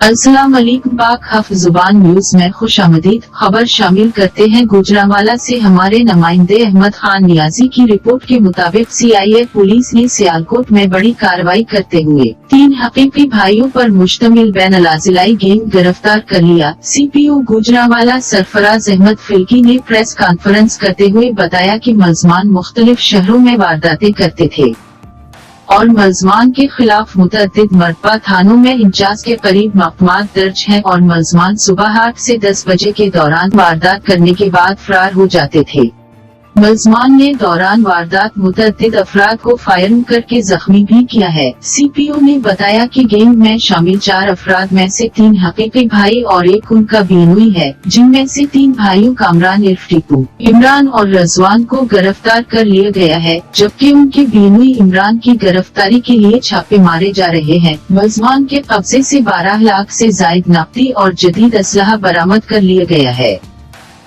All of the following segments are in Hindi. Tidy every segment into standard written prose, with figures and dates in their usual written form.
अस्सलाम वालेकुम। पाक हफ्जुबान न्यूज में खुशामदीद। खबर शामिल करते हैं। गुजरांवाला से हमारे नुमाइंदे अहमद खान नियाजी की रिपोर्ट के मुताबिक सीआईए पुलिस ने सियालकोट में बड़ी कार्रवाई करते हुए 3 हकीकी भाइयों पर मुश्तमिल बैन-अल-अज़लाई गैंग गिरफ्तार कर लिया। सीपीओ गुजरांवाला सरफराज अहमद फिल्की ने प्रेस कॉन्फ्रेंस करते हुए बताया कि मुलज़मान मुख्तलिफ शहरों में वारदातें करते थे और मुलज़मान के खिलाफ मुतअद्दिद मरतबा थानों में 49 के करीब मकदमात दर्ज हैं और मुलज़मान सुबह 8 से 10 बजे के दौरान वारदात करने के बाद फरार हो जाते थे। मुलज़मान ने दौरान वारदात मुतअद्दिद अफराद को फायरिंग करके जख्मी भी किया है। सीपीओ ने बताया कि गैंग में शामिल 4 अफराद में से 3 हकीकी भाई और एक उनका बीनुई है, जिनमें से 3 भाइयों कामरान इर्फ टीपू, इमरान और रजवान को गिरफ्तार कर लिया गया है, जबकि उनके बीनुई इमरान की गिरफ्तारी के लिए छापे मारे जा रहे हैं। मुलज़मान के कब्जे से 12 लाख से जायद नकदी और जदीद असलहा बरामद कर लिया गया है।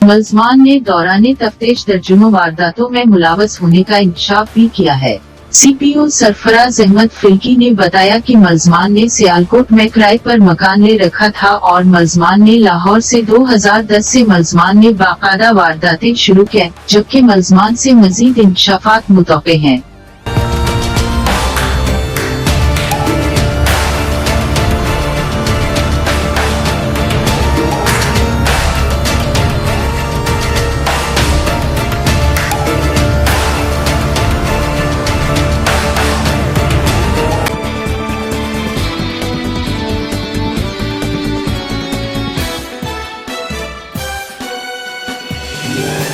मुलज़मान ने दौराने तफ्तीश दर्जनों वारदातों में मुलव्वस होने का इंकशाफ भी किया है। सीपीओ सरफराज अहमद फिल्की ने बताया कि मुलज़मान ने सियालकोट में किराए पर मकान ले रखा था और मुलज़मान ने लाहौर से 2010 से मुलज़मान ने बाकायदा वारदातें शुरू की, जबकि मुलज़मान से मजीद इंकशाफात मुतवक्के हैं। Yeah.